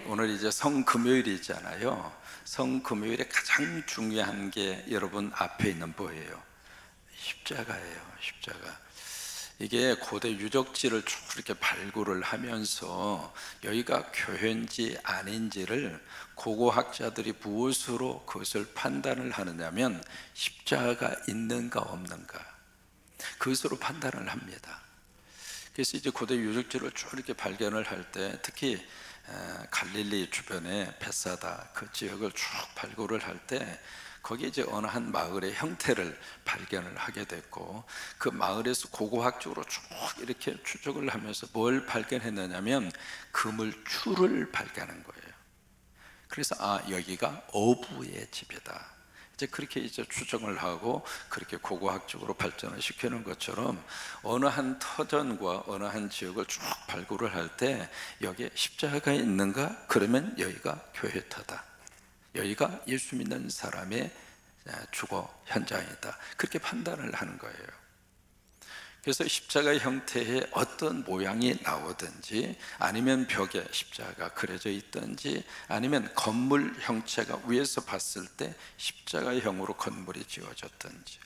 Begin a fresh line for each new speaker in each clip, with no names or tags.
오늘 이제 성금요일이잖아요. 성금요일에 가장 중요한 게 여러분 앞에 있는 뭐예요? 십자가예요. 십자가. 이게 고대 유적지를 쭉 이렇게 발굴을 하면서 여기가 교회인지 아닌지를 고고학자들이 무엇으로 그것을 판단을 하느냐면 십자가가 있는가 없는가, 그것으로 판단을 합니다. 그래서 이제 고대 유적지를 쭉 이렇게 발견을 할 때, 특히 갈릴리 주변에 베사다 그 지역을 쭉 발굴을 할 때 거기 이제 어느 한 마을의 형태를 발견을 하게 됐고, 그 마을에서 고고학적으로 쭉 이렇게 추적을 하면서 뭘 발견했느냐면 그물줄을 발견한 거예요. 그래서 여기가 어부의 집이다. 이제 그렇게 이제 추정을 하고 그렇게 고고학적으로 발전을 시키는 것처럼 어느 한 터전과 어느 한 지역을 쭉 발굴을 할 때 여기에 십자가가 있는가? 그러면 여기가 교회터다. 여기가 예수 믿는 사람의 주거 현장이다. 그렇게 판단을 하는 거예요. 그래서 십자가 형태의 어떤 모양이 나오든지, 아니면 벽에 십자가 그려져 있든지, 아니면 건물 형체가 위에서 봤을 때 십자가형으로 건물이 지어졌든지,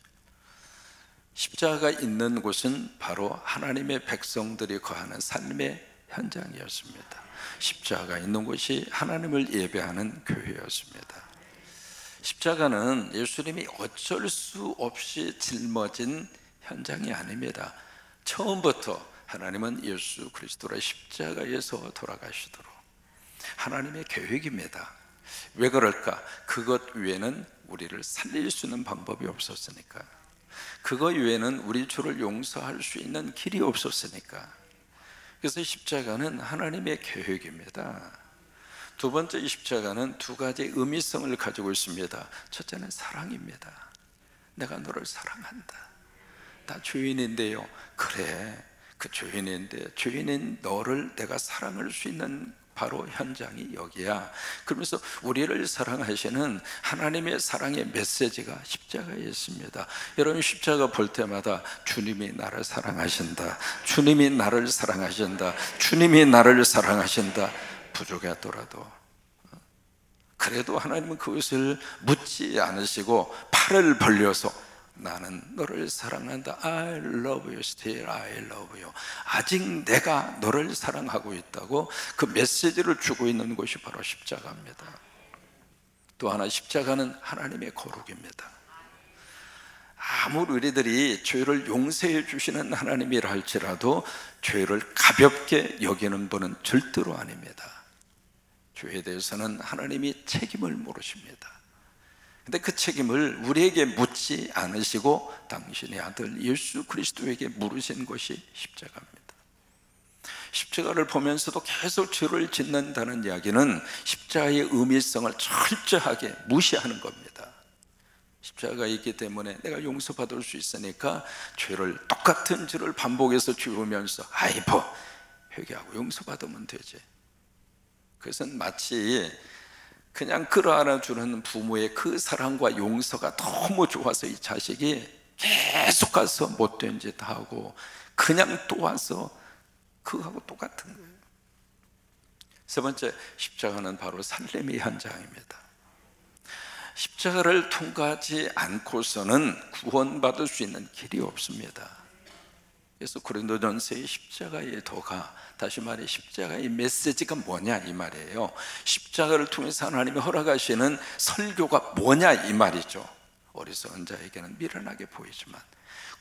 십자가가 있는 곳은 바로 하나님의 백성들이 거하는 삶의 현장이었습니다. 십자가가 있는 곳이 하나님을 예배하는 교회였습니다. 십자가는 예수님이 어쩔 수 없이 짊어진 현장이 아닙니다. 처음부터 하나님은 예수 그리스도를 십자가에서 돌아가시도록 하나님의 계획입니다. 왜 그럴까? 그것 외에는 우리를 살릴 수 있는 방법이 없었으니까, 그것 외에는 우리 죄를 용서할 수 있는 길이 없었으니까. 그래서 십자가는 하나님의 계획입니다. 두 번째, 이 십자가는 두 가지 의미성을 가지고 있습니다. 첫째는 사랑입니다. 내가 너를 사랑한다. 나 죄인인데요. 그래, 그 죄인인데 죄인인 너를 내가 사랑할 수 있는 바로 현장이 여기야. 그러면서 우리를 사랑하시는 하나님의 사랑의 메시지가 십자가에 있습니다. 여러분, 십자가 볼 때마다 주님이 나를 사랑하신다, 주님이 나를 사랑하신다, 주님이 나를 사랑하신다. 부족하더라도 그래도 하나님은 그것을 묻지 않으시고 팔을 벌려서 나는 너를 사랑한다. I love you, still I love you. 아직 내가 너를 사랑하고 있다고 그 메시지를 주고 있는 것이 바로 십자가입니다. 또 하나, 십자가는 하나님의 거룩입니다. 아무리 우리들이 죄를 용서해 주시는 하나님이라 할지라도 죄를 가볍게 여기는 분은 절대로 아닙니다. 죄에 대해서는 하나님이 책임을 물으십니다. 근데 그 책임을 우리에게 묻지 않으시고 당신의 아들 예수 그리스도에게 물으신 것이 십자가입니다. 십자가를 보면서도 계속 죄를 짓는다는 이야기는 십자가의 의미성을 철저하게 무시하는 겁니다. 십자가가 있기 때문에 내가 용서받을 수 있으니까 똑같은 죄를 반복해서 지으면서 회개하고 용서받으면 되지. 그것은 마치 그냥 끌어안아주는 부모의 그 사랑과 용서가 너무 좋아서 이 자식이 계속 가서 못된 짓 하고 그냥 또 와서 그거하고 똑같은 거예요. 세 번째, 십자가는 바로 살림의 현장입니다. 십자가를 통과하지 않고서는 구원받을 수 있는 길이 없습니다. 그래서 고린도전서의 십자가의 도가, 다시 말해 십자가의 메시지가 뭐냐 이 말이에요. 십자가를 통해서 하나님이 허락하시는 설교가 뭐냐 이 말이죠. 어리석은 자에게는 미련하게 보이지만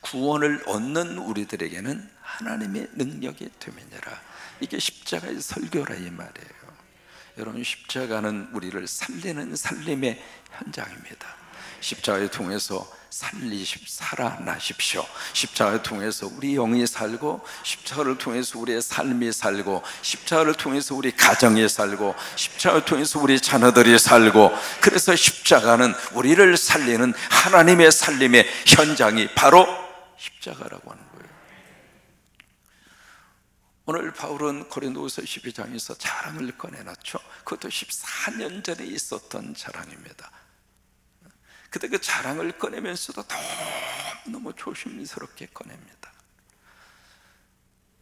구원을 얻는 우리들에게는 하나님의 능력이 됨이니라. 이게 십자가의 설교라 이 말이에요. 여러분, 십자가는 우리를 살리는 살림의 현장입니다. 십자가를 통해서 살아나십시오. 십자가를 통해서 우리 영이 살고, 십자가를 통해서 우리의 삶이 살고, 십자가를 통해서 우리 가정이 살고, 십자가를 통해서 우리 자녀들이 살고, 그래서 십자가는 우리를 살리는 하나님의 살림의 현장이 바로 십자가라고 하는 거예요. 오늘 바울은 고린도후서 12장에서 자랑을 꺼내놨죠. 그것도 14년 전에 있었던 자랑입니다. 그때 그 자랑을 꺼내면서도 너무 조심스럽게 꺼냅니다.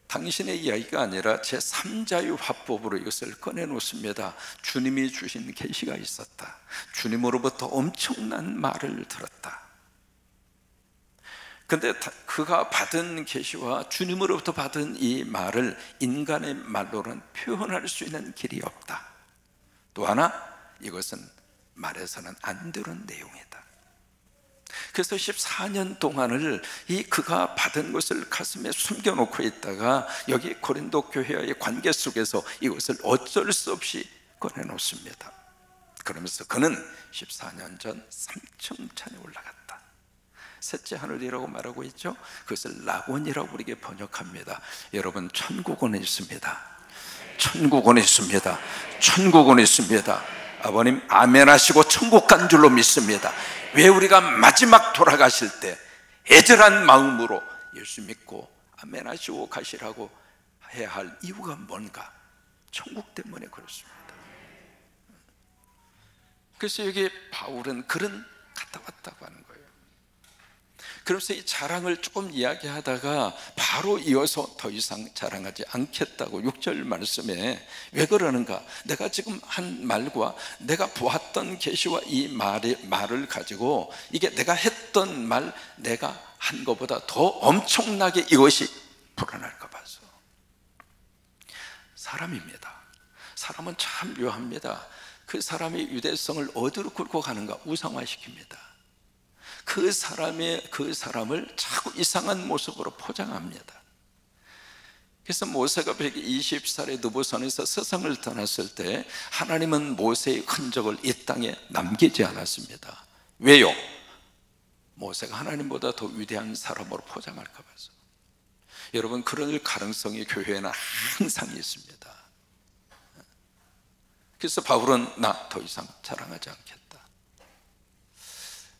당신의 이야기가 아니라 제3자의 화법으로 이것을 꺼내놓습니다. 주님이 주신 계시가 있었다. 주님으로부터 엄청난 말을 들었다. 근데 그가 받은 계시와 주님으로부터 받은 이 말을 인간의 말로는 표현할 수 있는 길이 없다. 또 하나, 이것은 말해서는 안 되는 내용이다. 그래서 14년 동안을 이 그가 받은 것을 가슴에 숨겨놓고 있다가 여기 고린도 교회와의 관계 속에서 이것을 어쩔 수 없이 꺼내놓습니다. 그러면서 그는 14년 전 삼층천에 올라갔다. 셋째 하늘이라고 말하고 있죠. 그것을 낙원이라고 우리에게 번역합니다. 여러분, 천국은 있습니다. 천국은 있습니다. 천국은 있습니다. 아버님 아멘 하시고 천국 간 줄로 믿습니다. 왜 우리가 마지막 돌아가실 때 애절한 마음으로 예수 믿고 아멘 하시고 가시라고 해야 할 이유가 뭔가? 천국 때문에 그렇습니다. 그래서 여기 바울은 글은 갔다 왔다고 하는 거예요. 그래서 이 자랑을 조금 이야기하다가 바로 이어서 더 이상 자랑하지 않겠다고 6절 말씀에 왜 그러는가? 내가 지금 한 말과 내가 보았던 계시와 이 말을 가지고 이게 내가 했던 말, 내가 한 것보다 더 엄청나게 이것이 불어날까 봐서. 사람입니다. 사람은 참 묘합니다. 그 사람의 유대성을 어디로 끌고 가는가? 우상화시킵니다. 그 사람을 자꾸 이상한 모습으로 포장합니다. 그래서 모세가 120살의 느보산에서 세상을 떠났을 때 하나님은 모세의 흔적을 이 땅에 남기지 않았습니다. 왜요? 모세가 하나님보다 더 위대한 사람으로 포장할까 봐서. 여러분, 그럴 가능성이 교회에는 항상 있습니다. 그래서 바울은 나 더 이상 자랑하지 않겠다.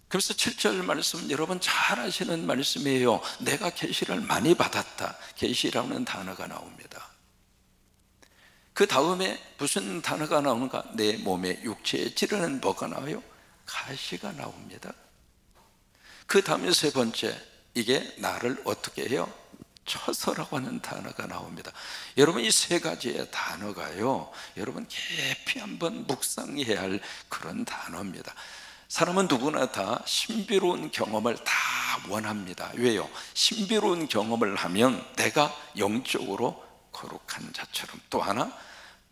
그래서 7절 말씀 여러분 잘 아시는 말씀이에요. 내가 계시를 많이 받았다. 계시라는 단어가 나옵니다. 그 다음에 무슨 단어가 나오는가? 내 몸에 육체에 찌르는 뭐가 나와요? 가시가 나옵니다. 그 다음에 세 번째, 이게 나를 어떻게 해요? 처서라고 하는 단어가 나옵니다. 여러분, 이 세 가지의 단어가요, 여러분 깊이 한번 묵상해야 할 그런 단어입니다. 사람은 누구나 다 신비로운 경험을 다 원합니다. 왜요? 신비로운 경험을 하면 내가 영적으로 거룩한 자처럼, 또 하나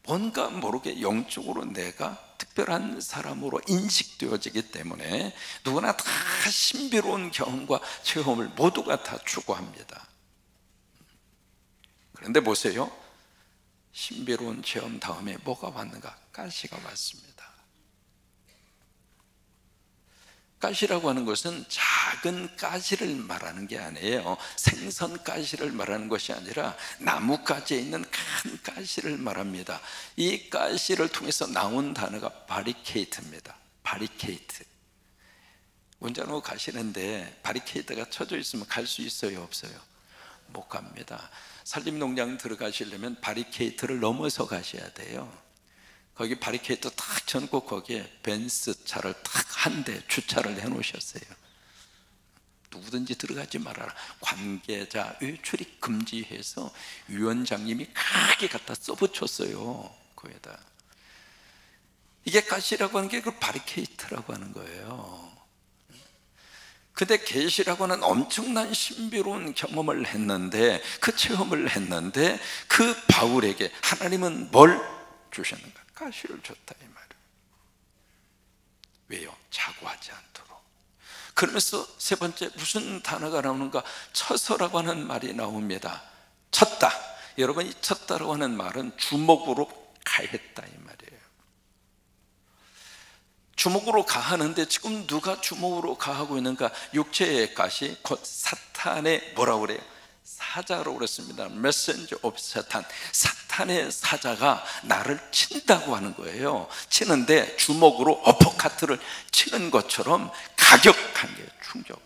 뭔가 모르게 영적으로 내가 특별한 사람으로 인식되어지기 때문에 누구나 다 신비로운 경험과 체험을 모두가 다 추구합니다. 그런데 보세요, 신비로운 체험 다음에 뭐가 왔는가? 가시가 왔습니다. 가시라고 하는 것은 작은 가시를 말하는 게 아니에요. 생선 가시를 말하는 것이 아니라 나뭇가지에 있는 큰 가시를 말합니다. 이 가시를 통해서 나온 단어가 바리케이트입니다. 바리케이트. 운전하고 가시는데 바리케이트가 쳐져 있으면 갈 수 있어요, 없어요? 못 갑니다. 산림농장 들어가시려면 바리케이트를 넘어서 가셔야 돼요. 거기 바리케이트 탁 쳐놓고 거기에 벤츠 차를 탁 한 대 주차를 해놓으셨어요. 누구든지 들어가지 말아라. 관계자 외출입 금지해서 위원장님이 크게 갖다 써붙였어요. 거기에다. 이게 가시라고 하는 게 그 바리케이트라고 하는 거예요. 근데 계시라고 하는 엄청난 신비로운 경험을 했는데, 그 체험을 했는데 그 바울에게 하나님은 뭘 주셨는가? 가시를 줬다 이 말이에요. 왜요? 자고하지 않도록. 그러면서 세 번째 무슨 단어가 나오는가? 쳐서라고 하는 말이 나옵니다. 쳤다. 여러분, 이 쳤다라고 하는 말은 주먹으로 가했다 이 말이에요. 주먹으로 가하는데 지금 누가 주먹으로 가하고 있는가? 육체의 가시, 곧 사탄의 뭐라고 그래요? 사자로 그랬습니다. Messenger of Satan. 사탄의 사자가 나를 친다고 하는 거예요. 치는데 주먹으로 어퍼카트를 치는 것처럼 가격한 게 충격.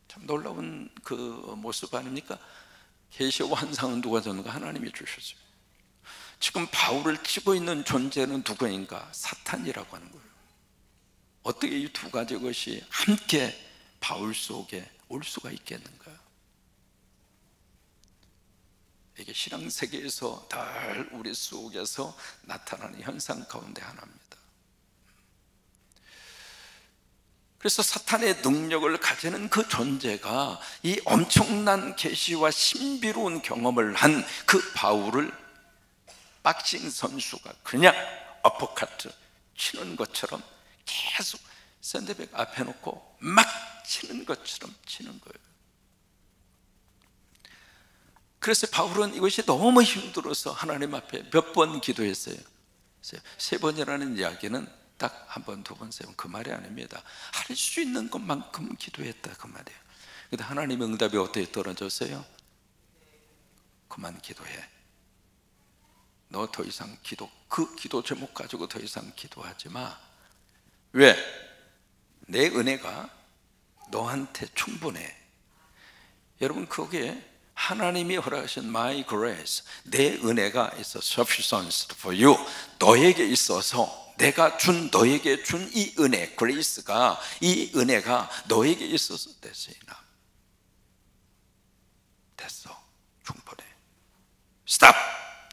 참 놀라운 그 모습 아닙니까? 계시와 환상은 누가 줬는가? 하나님이 주셨어요. 지금 바울을 치고 있는 존재는 누구인가? 사탄이라고 하는 거예요. 어떻게 이 두 가지 것이 함께 바울 속에 올 수가 있겠는가? 이게 신앙 세계에서 늘 우리 속에서 나타나는 현상 가운데 하나입니다. 그래서 사탄의 능력을 가지는 그 존재가 이 엄청난 계시와 신비로운 경험을 한 그 바울을 박싱 선수가 그냥 어퍼카트 치는 것처럼 계속 샌드백 앞에 놓고 막 치는 것처럼 치는 거예요. 그래서 바울은 이것이 너무 힘들어서 하나님 앞에 몇 번 기도했어요. 3번이라는 이야기는 딱 한 번, 2번, 3번 그 말이 아닙니다. 할 수 있는 것만큼 기도했다 그 말이에요. 근데 하나님의 응답이 어떻게 떨어졌어요? 그만 기도해. 너 더 이상 그 기도 제목 가지고 더 이상 기도하지 마. 왜? 내 은혜가 너한테 충분해. 여러분, 거기에 하나님이 허락하신 my grace, 내 은혜가 있어 sufficient for you, 너에게 있어서 내가 너에게 준 이 은혜, grace가, 이 은혜가 너에게 있어서 됐어. 됐어, 충분해. stop.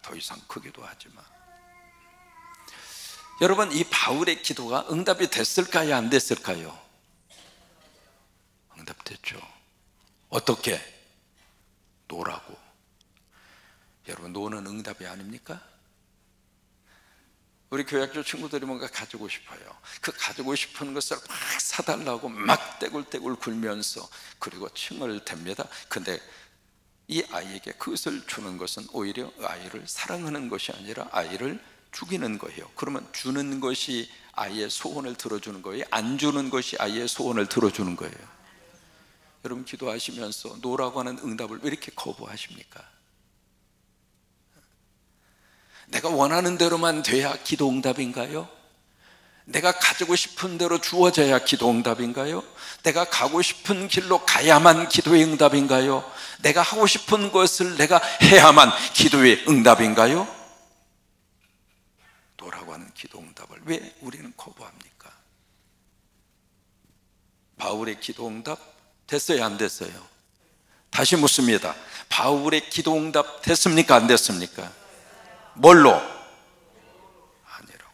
더 이상 그 기도하지 마. 여러분, 이 바울의 기도가 응답이 됐을까요? 안 됐을까요? 응답됐죠. 어떻게? 노라고. 여러분, 노는 응답이 아닙니까? 우리 교회학교 친구들이 뭔가 가지고 싶어요. 그 가지고 싶은 것을 막 사달라고 막 떼굴떼굴 굴면서 그리고 층을 댑니다. 근데 이 아이에게 그것을 주는 것은 오히려 아이를 사랑하는 것이 아니라 아이를 죽이는 거예요. 그러면 주는 것이 아이의 소원을 들어주는 거예요? 안 주는 것이 아이의 소원을 들어주는 거예요? 여러분, 기도하시면서 노라고 하는 응답을 왜 이렇게 거부하십니까? 내가 원하는 대로만 돼야 기도 응답인가요? 내가 가지고 싶은 대로 주어져야 기도 응답인가요? 내가 가고 싶은 길로 가야만 기도의 응답인가요? 내가 하고 싶은 것을 내가 해야만 기도의 응답인가요? 노라고 하는 기도 응답을 왜 우리는 거부합니까? 바울의 기도 응답 됐어요, 안 됐어요? 다시 묻습니다. 바울의 기도 응답 됐습니까, 안 됐습니까? 뭘로? 아니라고.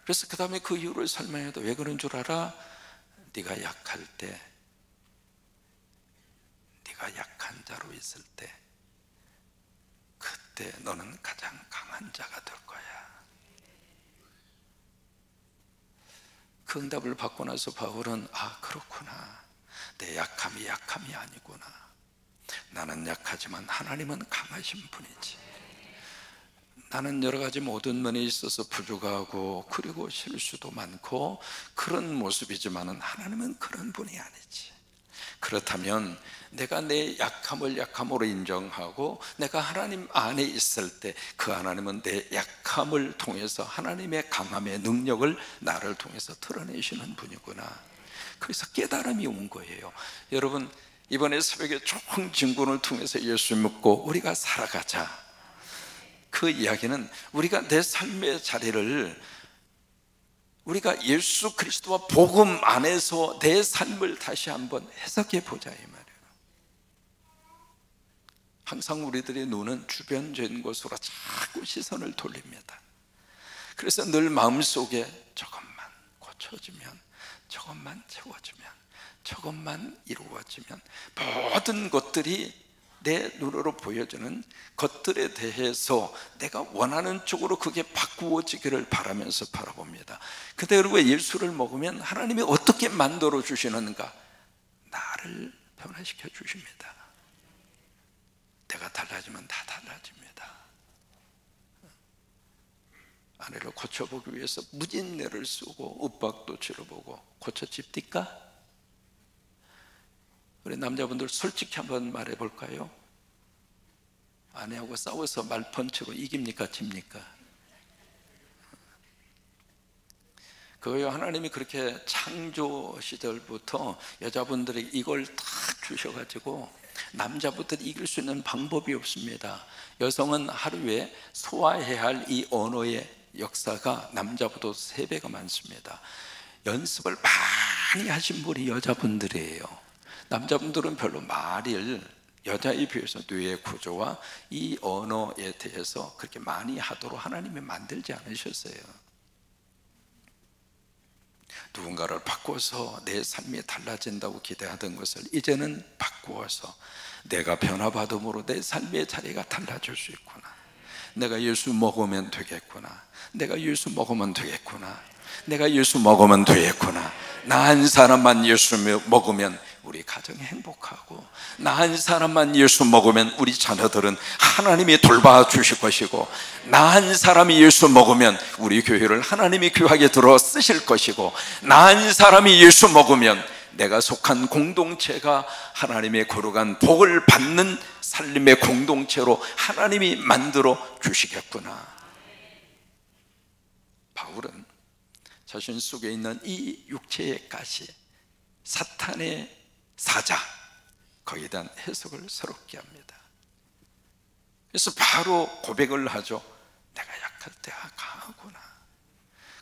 그래서 그 다음에 그 이유를 설명해도 왜 그런 줄 알아? 네가 약할 때, 네가 약한 자로 있을 때, 그때 너는 가장 강한 자가 될 거야. 그 응답을 받고 나서 바울은 아, 그렇구나. 내 약함이 아니구나. 나는 약하지만 하나님은 강하신 분이지. 나는 여러 가지 모든 면에 있어서 부족하고 그리고 실수도 많고 그런 모습이지만은 하나님은 그런 분이 아니지. 그렇다면 내가 내 약함을 약함으로 인정하고 내가 하나님 안에 있을 때 그 하나님은 내 약함을 통해서 하나님의 강함의 능력을 나를 통해서 드러내시는 분이구나. 그래서 깨달음이 온 거예요. 여러분, 이번에 새벽에 좋은 증거를 통해서 예수 믿고 우리가 살아가자. 그 이야기는 우리가 내 삶의 자리를 우리가 예수 그리스도와 복음 안에서 내 삶을 다시 한번 해석해 보자 이 말이에요. 항상 우리들의 눈은 주변적인 것으로 자꾸 시선을 돌립니다. 그래서 늘 마음속에 저것만 고쳐지면, 저것만 채워지면, 저것만 이루어지면 모든 것들이 내 눈으로 보여주는 것들에 대해서 내가 원하는 쪽으로 그게 바꾸어지기를 바라면서 바라봅니다. 근데 여러분, 예수를 먹으면 하나님이 어떻게 만들어 주시는가? 나를 변화시켜 주십니다. 내가 달라지면 다 달라집니다. 아내를 고쳐보기 위해서 무진내를 쓰고 윽박도 치러보고 고쳐집니까? 우리 남자분들 솔직히 한번 말해볼까요? 아내하고 싸워서 말펀치로 이깁니까? 집니까? 그거요, 하나님이 그렇게 창조 시절부터 여자분들에게 이걸 딱 주셔가지고 남자분들이 이길 수 있는 방법이 없습니다. 여성은 하루에 소화해야 할 이 언어의 역사가 남자보다 3배가 많습니다. 연습을 많이 하신 분이 여자분들이에요. 남자분들은 별로 말을 여자에 비해서 뇌의 구조와 이 언어에 대해서 그렇게 많이 하도록 하나님이 만들지 않으셨어요. 누군가를 바꿔서 내 삶이 달라진다고 기대하던 것을 이제는 바꾸어서 내가 변화받음으로 내 삶의 자리가 달라질 수 있구나, 내가 예수 먹으면 되겠구나, 내가 예수 먹으면 되겠구나, 내가 예수 먹으면 되겠구나, 나 한 사람만 예수 먹으면 우리 가정이 행복하고, 나 한 사람만 예수 먹으면 우리 자녀들은 하나님이 돌봐주실 것이고, 나 한 사람이 예수 먹으면 우리 교회를 하나님이 귀하게 들어 쓰실 것이고, 나 한 사람이 예수 먹으면 내가 속한 공동체가 하나님의 거룩한 복을 받는 살림의 공동체로 하나님이 만들어 주시겠구나. 바울은 자신 속에 있는 이 육체의 가시, 사탄의 사자, 거기에 대한 해석을 새롭게 합니다. 그래서 바로 고백을 하죠. 내가 약할 때 강하구나.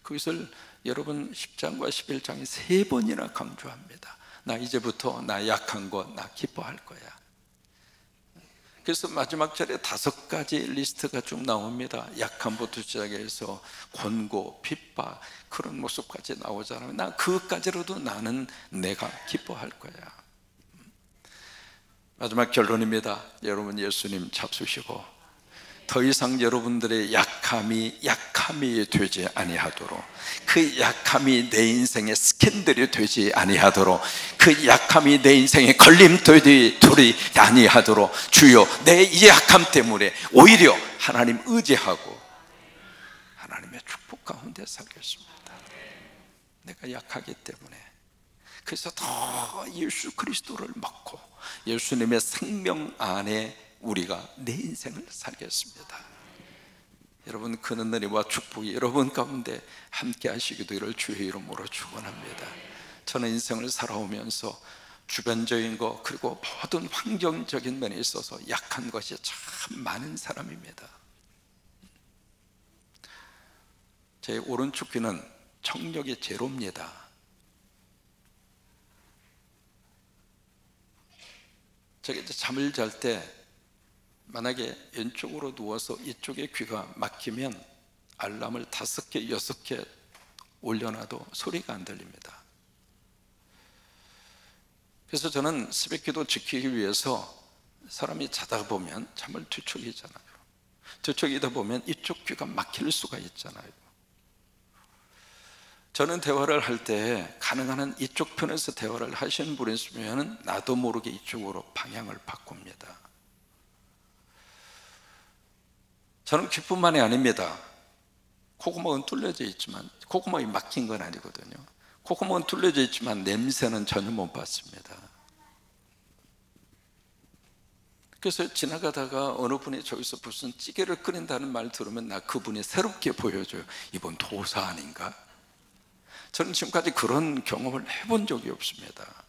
그것을 여러분 10장과 11장에 3번이나 강조합니다. 나 이제부터 나 약한 거 나 기뻐할 거야. 그래서 마지막 절에 5가지 리스트가 쭉 나옵니다. 약함부터 시작해서 권고, 핍박, 그런 모습까지 나오잖아요. 나 그것까지로도 나는 내가 기뻐할 거야. 마지막 결론입니다. 여러분 예수님 잡수시고 더 이상 여러분들의 약함이 되지 아니하도록, 그 약함이 내 인생의 스캔들이 되지 아니하도록, 그 약함이 내 인생의 걸림돌이 아니하도록, 주여 내 이 약함 때문에 오히려 하나님 의지하고 하나님의 축복 가운데 살겠습니다. 내가 약하기 때문에. 그래서 더 예수 그리스도를 먹고 예수님의 생명 안에 우리가 내 인생을 살겠습니다. 여러분 그 은혜와 축복이 여러분 가운데 함께 하시기를 주의 이름으로 축원합니다. 저는 인생을 살아오면서 주변적인 것 그리고 모든 환경적인 면에 있어서 약한 것이 참 많은 사람입니다. 제 오른쪽 귀는 청력이 제로입니다. 제가 이제 잠을 잘 때 만약에 왼쪽으로 누워서 이쪽에 귀가 막히면 알람을 5개, 6개 올려놔도 소리가 안 들립니다. 그래서 저는 새벽기도 지키기 위해서 사람이 자다 보면 잠을 뒤척이잖아요. 뒤척이다 보면 이쪽 귀가 막힐 수가 있잖아요. 저는 대화를 할 때 가능한 한 이쪽 편에서 대화를 하시는 분이 있으면 나도 모르게 이쪽으로 방향을 바꿉니다. 저는 기뿐만이 아닙니다. 콧구멍은 뚫려져 있지만, 콧구멍이 막힌 건 아니거든요. 콧구멍은 뚫려져 있지만 냄새는 전혀 못 받습니다. 그래서 지나가다가 어느 분이 저기서 무슨 찌개를 끓인다는 말 들으면 나 그분이 새롭게 보여줘요. 이번 도사 아닌가? 저는 지금까지 그런 경험을 해본 적이 없습니다.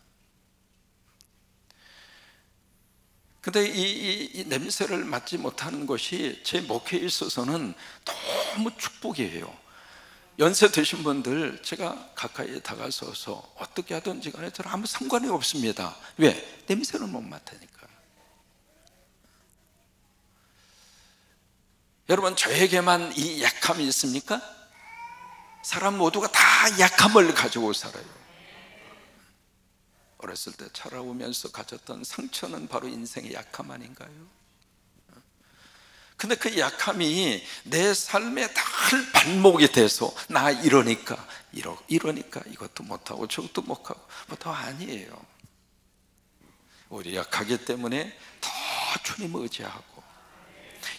근데 이 냄새를 맡지 못하는 것이 제 목회에 있어서는 너무 축복이에요. 연세 드신 분들 제가 가까이 다가서서 어떻게 하든지 간에 저는 아무 상관이 없습니다. 왜? 냄새를 못 맡으니까. 여러분 저에게만 이 약함이 있습니까? 사람 모두가 다 약함을 가지고 살아요. 어렸을 때 자라오면서 가졌던 상처는 바로 인생의 약함 아닌가요? 근데 그 약함이 내 삶의 달 발목이 돼서 나 이러니까 이것도 못하고 저것도 못하고 더 아니에요. 우리 약하기 때문에 더 주님을 의지하고,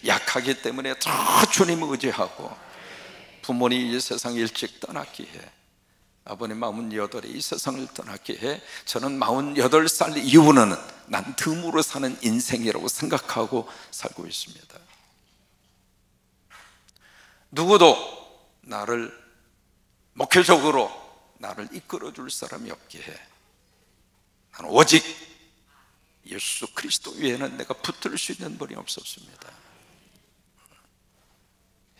약하기 때문에 더 주님을 의지하고, 부모님이 이 세상 일찍 떠났기에 아버님 48에 이 세상을 떠났게 해 저는 48살 이후는 난 덤으로 사는 인생이라고 생각하고 살고 있습니다. 누구도 나를 목회적으로 나를 이끌어 줄 사람이 없게 해. 나는 오직 예수 그리스도 외에는 내가 붙들 수 있는 분이 없었습니다.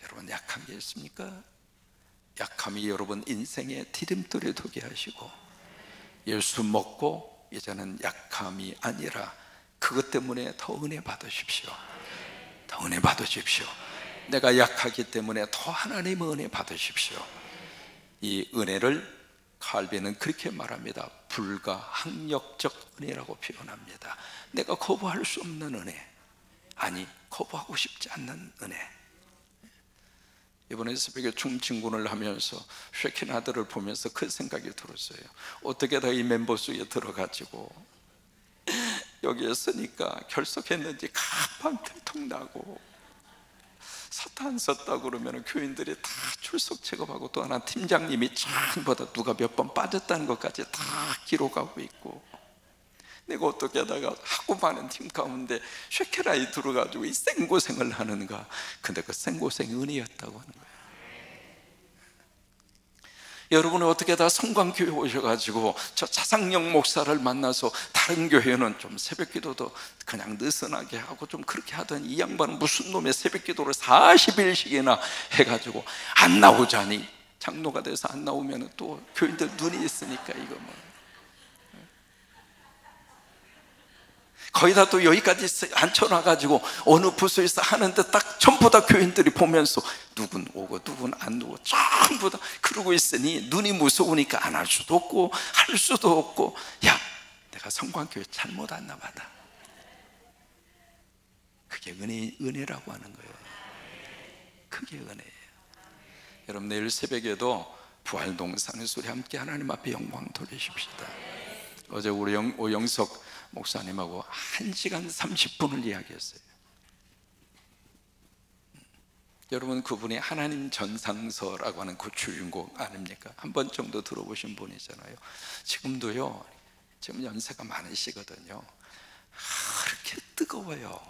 여러분 약한 게 있습니까? 약함이 여러분 인생의 디딤돌이 되게 하시고, 예수 먹고 이제는 약함이 아니라 그것 때문에 더 은혜 받으십시오. 더 은혜 받으십시오. 내가 약하기 때문에 더 하나님의 은혜 받으십시오. 이 은혜를 칼빈은 그렇게 말합니다. 불가항력적 은혜라고 표현합니다. 내가 거부할 수 없는 은혜, 아니 거부하고 싶지 않는 은혜. 이번에 새벽에 중진군을 하면서 쉐키나들을 보면서 그 생각이 들었어요. 어떻게 다 이 멤버 수에 들어가지고 여기에 서니까 결석했는지 가방 들통 나고, 사탄 썼다 그러면 교인들이 다 출석 체크하고, 또 하나 팀장님이 전보다 누가 몇 번 빠졌다는 것까지 다 기록하고 있고, 내가 어떻게 하다가 하고 많은 팀 가운데 쉐케라에 들어가지고 이 생고생을 하는가. 근데 그 생고생이 은혜였다고 하는 거예요. 여러분은 어떻게 다 성광교회 오셔가지고 저 차상영 목사를 만나서, 다른 교회는 좀 새벽기도도 그냥 느슨하게 하고 좀 그렇게 하던 이 양반은 무슨 놈의 새벽기도를 40일씩이나 해가지고 안 나오자니, 장로가 돼서 안 나오면 또 교인들 눈이 있으니까 이거 뭐 거의 다 또 여기까지 앉혀놔가지고 어느 부서에서 하는데 딱 전부 다 교인들이 보면서 누군 오고 누군 안 오고 전부 다 그러고 있으니 눈이 무서우니까 안 할 수도 없고 할 수도 없고, 야 내가 성광교회 잘못 왔나 보다. 그게 은혜라고 하는 거예요. 그게 은혜예요. 여러분 내일 새벽에도 부활동산에서 우리 함께 하나님 앞에 영광 돌리십시다. 어제 우리 오영석 목사님하고 1시간 30분을 이야기했어요. 여러분 그분이 하나님 전상서라고 하는 그 주인공 아닙니까? 한 번 정도 들어보신 분이잖아요. 지금도요, 지금 연세가 많으시거든요. 그렇게 뜨거워요,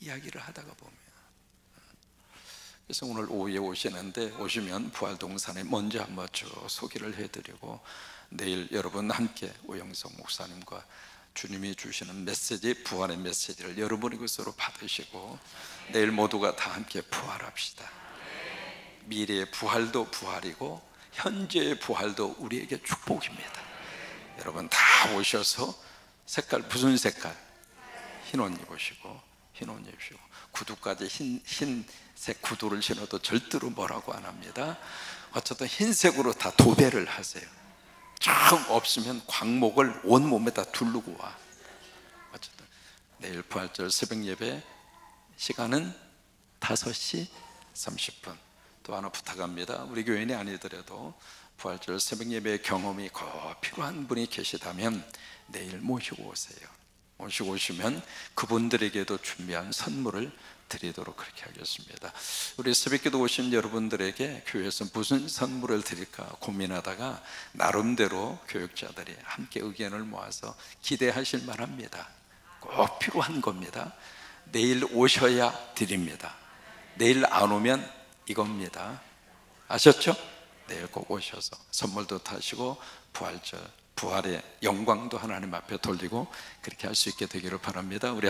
이야기를 하다가 보면. 그래서 오늘 오후에 오시는데, 오시면 부활동산에 먼저 한번 쭉 소개를 해드리고, 내일 여러분 함께 오영석 목사님과 주님이 주시는 메시지, 부활의 메시지를 여러분이 것으로 받으시고 내일 모두가 다 함께 부활합시다. 미래의 부활도 부활이고 현재의 부활도 우리에게 축복입니다. 여러분 다 오셔서 색깔, 무슨 색깔? 흰 옷 입으시고, 흰 옷 입으시고, 구두까지 흰색 구두를 신어도 절대로 뭐라고 안 합니다. 어쨌든 흰색으로 다 도배를 하세요. 쭉 없으면 광목을 온몸에다 두르고 와. 어쨌든 내일 부활절 새벽 예배 시간은 5시 30분. 또 하나 부탁합니다. 우리 교인이 아니더라도 부활절 새벽 예배 경험이 꼭 필요한 분이 계시다면 내일 모시고 오세요. 모시고 오시면 그분들에게도 준비한 선물을 드리도록 그렇게 하겠습니다. 우리 새벽기도 오신 여러분들에게 교회에서 무슨 선물을 드릴까 고민하다가 나름대로 교육자들이 함께 의견을 모아서 기대하실 만합니다. 꼭 필요한 겁니다. 내일 오셔야 드립니다. 내일 안 오면 이겁니다. 아셨죠? 내일 꼭 오셔서 선물도 타시고 부활절, 부활의 영광도 하나님 앞에 돌리고 그렇게 할 수 있게 되기를 바랍니다. 우리